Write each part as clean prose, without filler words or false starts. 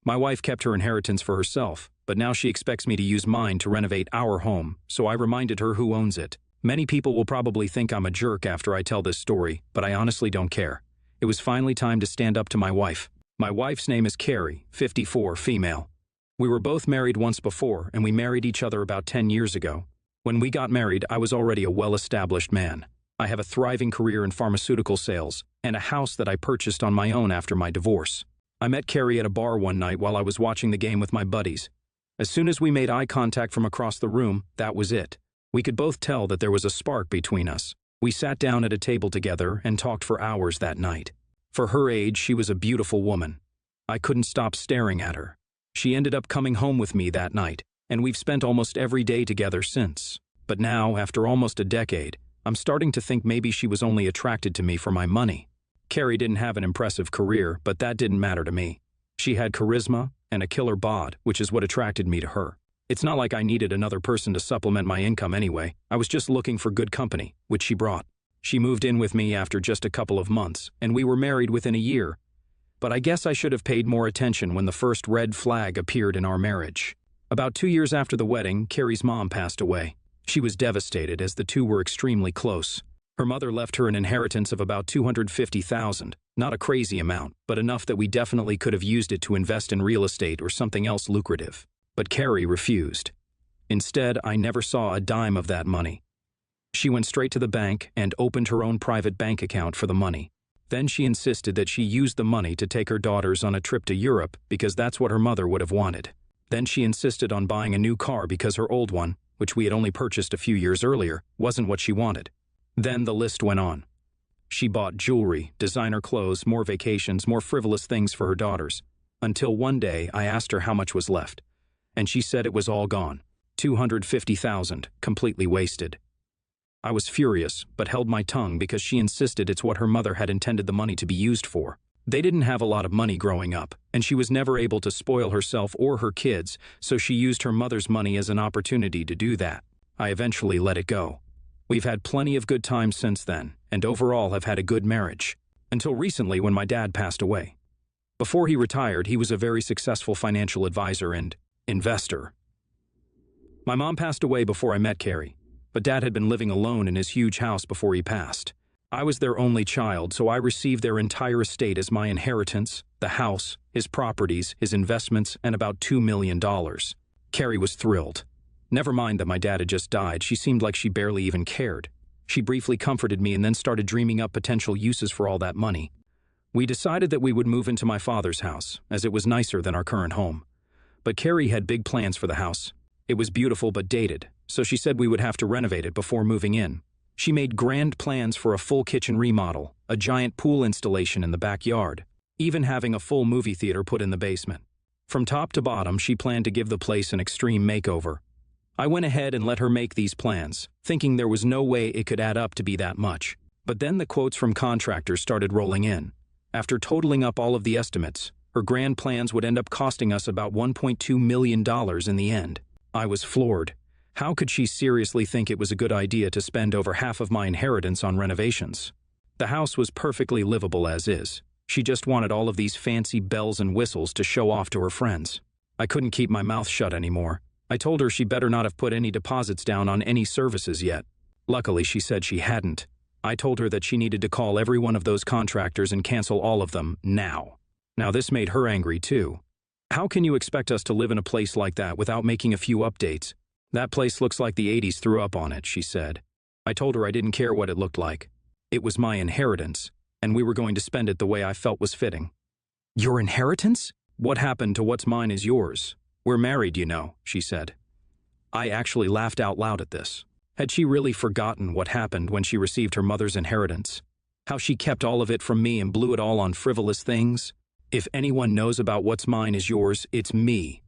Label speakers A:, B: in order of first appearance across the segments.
A: My wife kept her inheritance for herself, but now she expects me to use mine to renovate our home, so I reminded her who owns it. Many people will probably think I'm a jerk after I tell this story, but I honestly don't care. It was finally time to stand up to my wife. My wife's name is Carrie, 54, female. We were both married once before, and we married each other about 10 years ago. When we got married, I was already a well-established man. I have a thriving career in pharmaceutical sales, and a house that I purchased on my own after my divorce. I met Carrie at a bar one night while I was watching the game with my buddies. As soon as we made eye contact from across the room, that was it. We could both tell that there was a spark between us. We sat down at a table together and talked for hours that night. For her age, she was a beautiful woman. I couldn't stop staring at her. She ended up coming home with me that night, and we've spent almost every day together since. But now, after almost a decade, I'm starting to think maybe she was only attracted to me for my money. Carrie didn't have an impressive career, but that didn't matter to me. She had charisma and a killer bod, which is what attracted me to her. It's not like I needed another person to supplement my income anyway. I was just looking for good company, which she brought. She moved in with me after just a couple of months, and we were married within a year. But I guess I should have paid more attention when the first red flag appeared in our marriage. About 2 years after the wedding, Carrie's mom passed away. She was devastated as the two were extremely close. Her mother left her an inheritance of about $250,000, not a crazy amount, but enough that we definitely could have used it to invest in real estate or something else lucrative. But Carrie refused. Instead, I never saw a dime of that money. She went straight to the bank and opened her own private bank account for the money. Then she insisted that she use the money to take her daughters on a trip to Europe because that's what her mother would have wanted. Then she insisted on buying a new car because her old one, which we had only purchased a few years earlier, wasn't what she wanted. Then the list went on. She bought jewelry, designer clothes, more vacations, more frivolous things for her daughters. Until one day, I asked her how much was left. And she said it was all gone. $250,000, completely wasted. I was furious, but held my tongue because she insisted it's what her mother had intended the money to be used for. They didn't have a lot of money growing up, and she was never able to spoil herself or her kids, so she used her mother's money as an opportunity to do that. I eventually let it go. We've had plenty of good times since then, and overall have had a good marriage. Until recently when my dad passed away. Before he retired, he was a very successful financial advisor and investor. My mom passed away before I met Carrie, but Dad had been living alone in his huge house before he passed. I was their only child, so I received their entire estate as my inheritance, the house, his properties, his investments, and about $2 million. Carrie was thrilled. Never mind that my dad had just died, she seemed like she barely even cared. She briefly comforted me and then started dreaming up potential uses for all that money. We decided that we would move into my father's house, as it was nicer than our current home. But Carrie had big plans for the house. It was beautiful but dated, so she said we would have to renovate it before moving in. She made grand plans for a full kitchen remodel, a giant pool installation in the backyard, even having a full movie theater put in the basement. From top to bottom, she planned to give the place an extreme makeover. I went ahead and let her make these plans, thinking there was no way it could add up to be that much. But then the quotes from contractors started rolling in. After totaling up all of the estimates, her grand plans would end up costing us about $1.2 million in the end. I was floored. How could she seriously think it was a good idea to spend over half of my inheritance on renovations? The house was perfectly livable as is. She just wanted all of these fancy bells and whistles to show off to her friends. I couldn't keep my mouth shut anymore. I told her she better not have put any deposits down on any services yet. Luckily, she said she hadn't. I told her that she needed to call every one of those contractors and cancel all of them now. Now this made her angry too. How can you expect us to live in a place like that without making a few updates? That place looks like the 80s threw up on it, she said. I told her I didn't care what it looked like. It was my inheritance, and we were going to spend it the way I felt was fitting. Your inheritance? What happened to what's mine is yours. We're married, you know, she said. I actually laughed out loud at this. Had she really forgotten what happened when she received her mother's inheritance? How she kept all of it from me and blew it all on frivolous things? If anyone knows about what's mine is yours, it's me.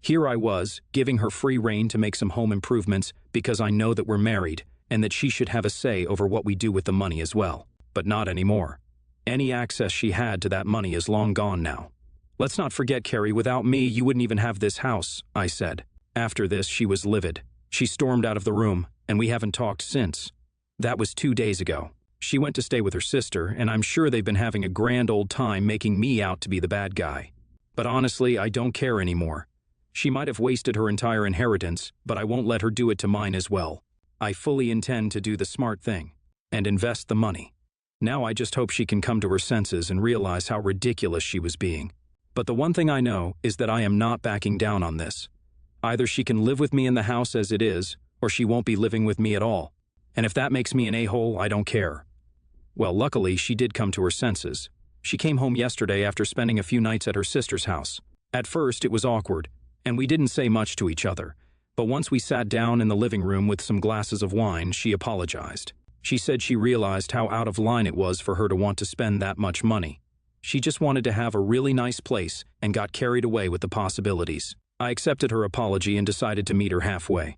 A: Here I was, giving her free rein to make some home improvements because I know that we're married and that she should have a say over what we do with the money as well. But not anymore. Any access she had to that money is long gone now. Let's not forget, Carrie, without me, you wouldn't even have this house, I said. After this, she was livid. She stormed out of the room, and we haven't talked since. That was 2 days ago. She went to stay with her sister, and I'm sure they've been having a grand old time making me out to be the bad guy. But honestly, I don't care anymore. She might have wasted her entire inheritance, but I won't let her do it to mine as well. I fully intend to do the smart thing and invest the money. Now I just hope she can come to her senses and realize how ridiculous she was being. But the one thing I know is that I am not backing down on this. Either she can live with me in the house as it is, or she won't be living with me at all. And if that makes me an a-hole, I don't care. Well, luckily, she did come to her senses. She came home yesterday after spending a few nights at her sister's house. At first, it was awkward, and we didn't say much to each other. But once we sat down in the living room with some glasses of wine, she apologized. She said she realized how out of line it was for her to want to spend that much money. She just wanted to have a really nice place and got carried away with the possibilities. I accepted her apology and decided to meet her halfway.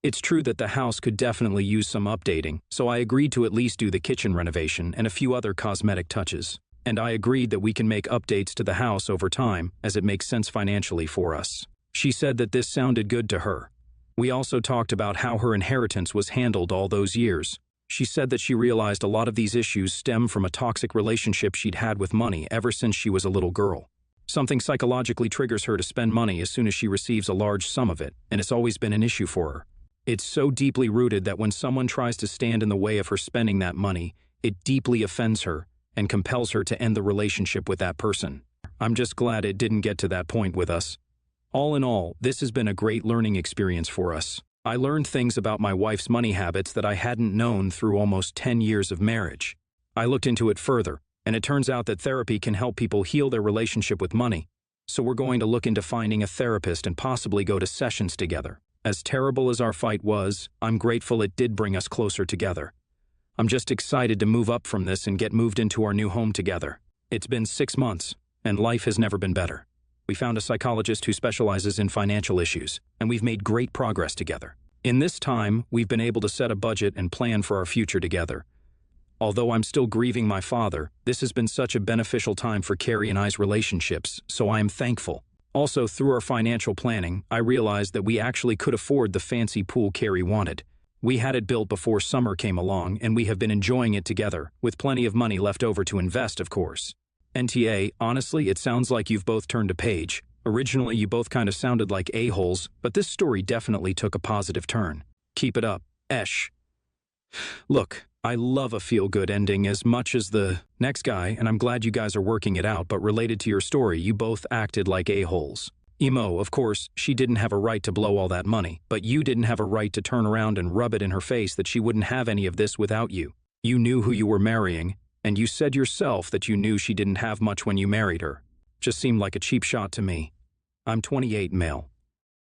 A: It's true that the house could definitely use some updating, so I agreed to at least do the kitchen renovation and a few other cosmetic touches. And I agreed that we can make updates to the house over time as it makes sense financially for us. She said that this sounded good to her. We also talked about how her inheritance was handled all those years. She said that she realized a lot of these issues stem from a toxic relationship she'd had with money ever since she was a little girl. Something psychologically triggers her to spend money as soon as she receives a large sum of it, and it's always been an issue for her. It's so deeply rooted that when someone tries to stand in the way of her spending that money, it deeply offends her and compels her to end the relationship with that person. I'm just glad it didn't get to that point with us. All in all, this has been a great learning experience for us. I learned things about my wife's money habits that I hadn't known through almost 10 years of marriage. I looked into it further, and it turns out that therapy can help people heal their relationship with money. So we're going to look into finding a therapist and possibly go to sessions together. As terrible as our fight was, I'm grateful it did bring us closer together. I'm just excited to move up from this and get moved into our new home together. It's been 6 months, and life has never been better. We found a psychologist who specializes in financial issues, and we've made great progress together. In this time, we've been able to set a budget and plan for our future together. Although I'm still grieving my father, this has been such a beneficial time for Carrie and I's relationships, so I am thankful. Also, through our financial planning, I realized that we actually could afford the fancy pool Carrie wanted. We had it built before summer came along, and we have been enjoying it together, with plenty of money left over to invest, of course. NTA, honestly, it sounds like you've both turned a page. Originally, you both kind of sounded like a-holes, but this story definitely took a positive turn. Keep it up, Esh. Look, I love a feel-good ending as much as the next guy, and I'm glad you guys are working it out, but related to your story, you both acted like a-holes. Emo, of course, she didn't have a right to blow all that money, but you didn't have a right to turn around and rub it in her face that she wouldn't have any of this without you. You knew who you were marrying, and you said yourself that you knew she didn't have much when you married her. Just seemed like a cheap shot to me. I'm 28 male.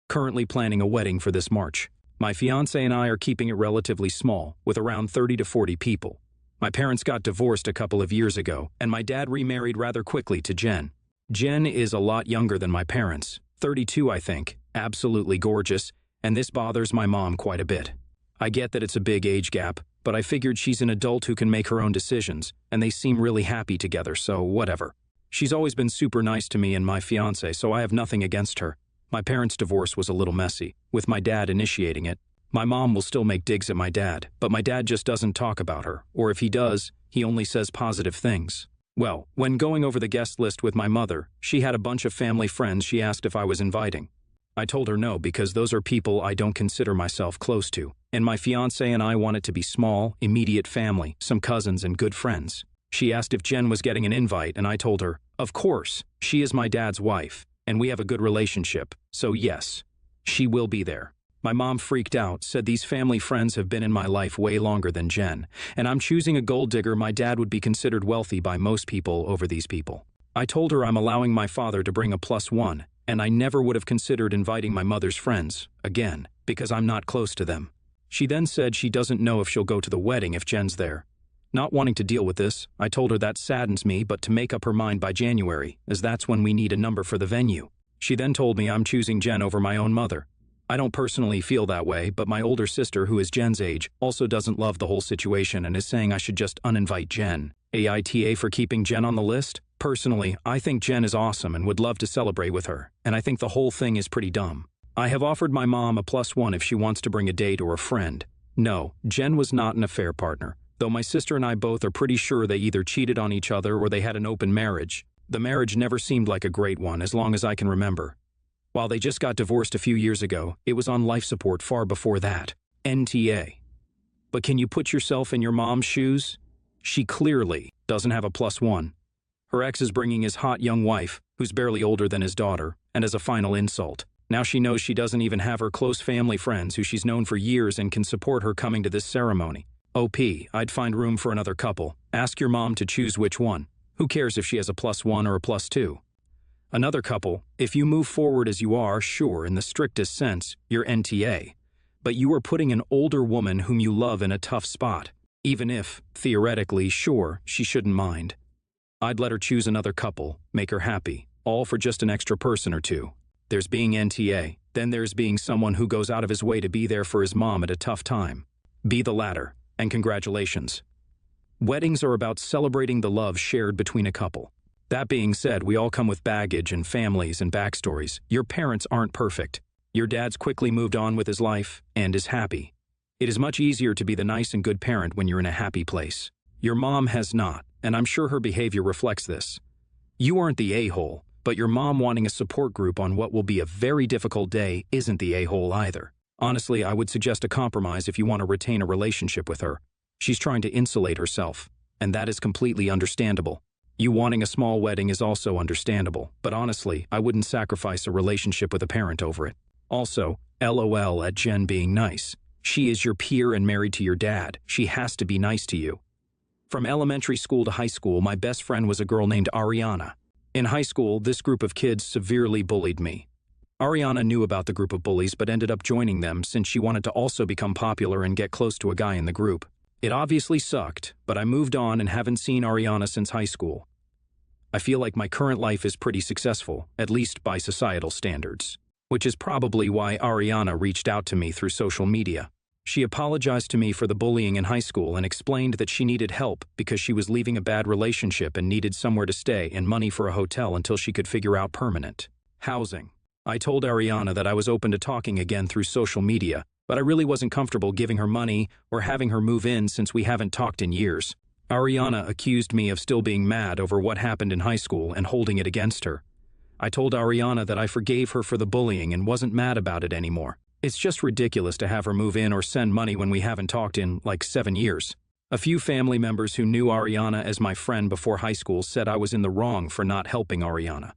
A: Currently planning a wedding for this March. My fiancé and I are keeping it relatively small, with around 30 to 40 people. My parents got divorced a couple of years ago, and my dad remarried rather quickly to Jen. Jen is a lot younger than my parents, 32 I think, absolutely gorgeous, and this bothers my mom quite a bit. I get that it's a big age gap, but I figured she's an adult who can make her own decisions, and they seem really happy together, so whatever. She's always been super nice to me and my fiancé, so I have nothing against her. My parents' divorce was a little messy, with my dad initiating it. My mom will still make digs at my dad, but my dad just doesn't talk about her, or if he does, he only says positive things. Well, when going over the guest list with my mother, she had a bunch of family friends she asked if I was inviting. I told her no because those are people I don't consider myself close to, and my fiancé and I want it to be small, immediate family, some cousins and good friends. She asked if Jen was getting an invite, and I told her, of course, she is my dad's wife, and we have a good relationship, so yes, she will be there. My mom freaked out, said these family friends have been in my life way longer than Jen, and I'm choosing a gold digger my dad would be considered wealthy by most people over these people. I told her I'm allowing my father to bring a +1, and I never would have considered inviting my mother's friends, again, because I'm not close to them. She then said she doesn't know if she'll go to the wedding if Jen's there. Not wanting to deal with this, I told her that saddens me, but to make up her mind by January, as that's when we need a number for the venue. She then told me I'm choosing Jen over my own mother. I don't personally feel that way, but my older sister, who is Jen's age, also doesn't love the whole situation and is saying I should just uninvite Jen. AITA for keeping Jen on the list? Personally, I think Jen is awesome and would love to celebrate with her, and I think the whole thing is pretty dumb. I have offered my mom a +1 if she wants to bring a date or a friend. No, Jen was not an affair partner, though my sister and I both are pretty sure they either cheated on each other or they had an open marriage. The marriage never seemed like a great one as long as I can remember. While they just got divorced a few years ago, it was on life support far before that. NTA. But can you put yourself in your mom's shoes? She clearly doesn't have a +1. Her ex is bringing his hot young wife, who's barely older than his daughter, and as a final insult. Now she knows she doesn't even have her close family friends who she's known for years and can support her coming to this ceremony. I'd find room for another couple. Ask your mom to choose which one. Who cares if she has a +1 or a +2? Another couple, if you move forward as you are, sure, in the strictest sense, you're NTA. But you are putting an older woman whom you love in a tough spot. Even if, theoretically, sure, she shouldn't mind. I'd let her choose another couple, make her happy, all for just an extra person or two. There's being NTA, then there's being someone who goes out of his way to be there for his mom at a tough time. Be the latter, and congratulations. Weddings are about celebrating the love shared between a couple. That being said, we all come with baggage and families and backstories. Your parents aren't perfect. Your dad's quickly moved on with his life and is happy. It is much easier to be the nice and good parent when you're in a happy place. Your mom has not, and I'm sure her behavior reflects this. You aren't the a-hole, but your mom wanting a support group on what will be a very difficult day isn't the a-hole either. Honestly, I would suggest a compromise if you want to retain a relationship with her. She's trying to insulate herself, and that is completely understandable. You wanting a small wedding is also understandable, but honestly, I wouldn't sacrifice a relationship with a parent over it. Also, LOL at Jen being nice. She is your peer and married to your dad. She has to be nice to you. From elementary school to high school, my best friend was a girl named Ariana. In high school, this group of kids severely bullied me. Ariana knew about the group of bullies but ended up joining them since she wanted to also become popular and get close to a guy in the group. It obviously sucked, but I moved on and haven't seen Ariana since high school. I feel like my current life is pretty successful, at least by societal standards. Which is probably why Ariana reached out to me through social media. She apologized to me for the bullying in high school and explained that she needed help because she was leaving a bad relationship and needed somewhere to stay and money for a hotel until she could figure out permanent housing. I told Ariana that I was open to talking again through social media, but I really wasn't comfortable giving her money or having her move in since we haven't talked in years. Ariana accused me of still being mad over what happened in high school and holding it against her. I told Ariana that I forgave her for the bullying and wasn't mad about it anymore. It's just ridiculous to have her move in or send money when we haven't talked in, like, 7 years. A few family members who knew Ariana as my friend before high school said I was in the wrong for not helping Ariana.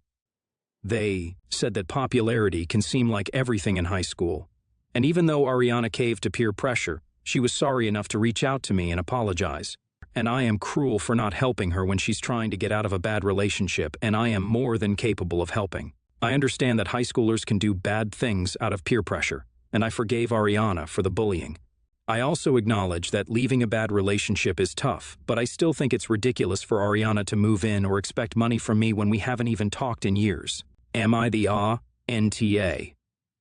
A: They said that popularity can seem like everything in high school. And even though Ariana caved to peer pressure, she was sorry enough to reach out to me and apologize. And I am cruel for not helping her when she's trying to get out of a bad relationship, and I am more than capable of helping. I understand that high schoolers can do bad things out of peer pressure, and I forgave Ariana for the bullying. I also acknowledge that leaving a bad relationship is tough, but I still think it's ridiculous for Ariana to move in or expect money from me when we haven't even talked in years. Am I the NTA?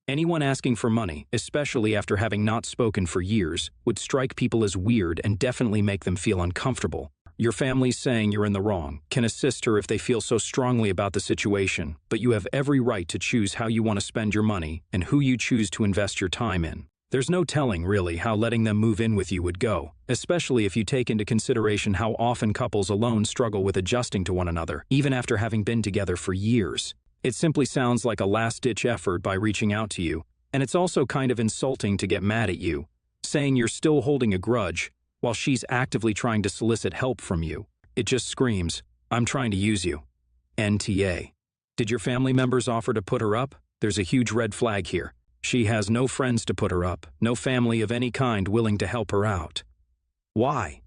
A: Anyone asking for money, especially after having not spoken for years, would strike people as weird and definitely make them feel uncomfortable. Your family's saying you're in the wrong, can assist her if they feel so strongly about the situation, but you have every right to choose how you want to spend your money and who you choose to invest your time in. There's no telling, really, how letting them move in with you would go, especially if you take into consideration how often couples alone struggle with adjusting to one another, even after having been together for years. It simply sounds like a last-ditch effort by reaching out to you, and it's also kind of insulting to get mad at you, saying you're still holding a grudge while she's actively trying to solicit help from you. It just screams, I'm trying to use you. NTA. Did your family members offer to put her up? There's a huge red flag here. She has no friends to put her up, no family of any kind willing to help her out. Why?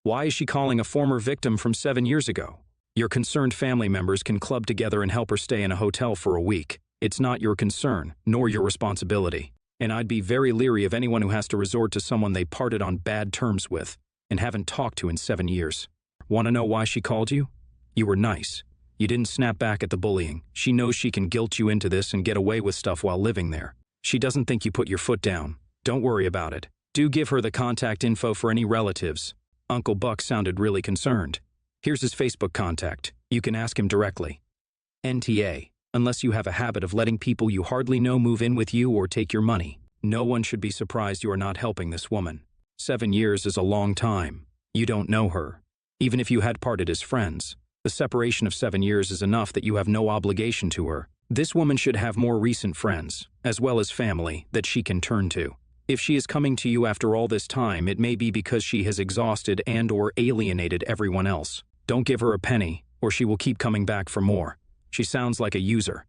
A: Why is she calling a former victim from 7 years ago? Your concerned family members can club together and help her stay in a hotel for a week. It's not your concern, nor your responsibility. And I'd be very leery of anyone who has to resort to someone they parted on bad terms with and haven't talked to in 7 years. Want to know why she called you? You were nice. You didn't snap back at the bullying. She knows she can guilt you into this and get away with stuff while living there. She doesn't think you put your foot down. Don't worry about it. Do give her the contact info for any relatives. Uncle Buck sounded really concerned. Here's his Facebook contact. You can ask him directly. NTA. Unless you have a habit of letting people you hardly know move in with you or take your money, no one should be surprised you are not helping this woman. 7 years is a long time. You don't know her. Even if you had parted as friends, The separation of 7 years is enough that you have no obligation to her. This woman should have more recent friends, as well as family, that she can turn to. If she is coming to you after all this time, it may be because she has exhausted and/or alienated everyone else. Don't give her a penny, or she will keep coming back for more. She sounds like a user.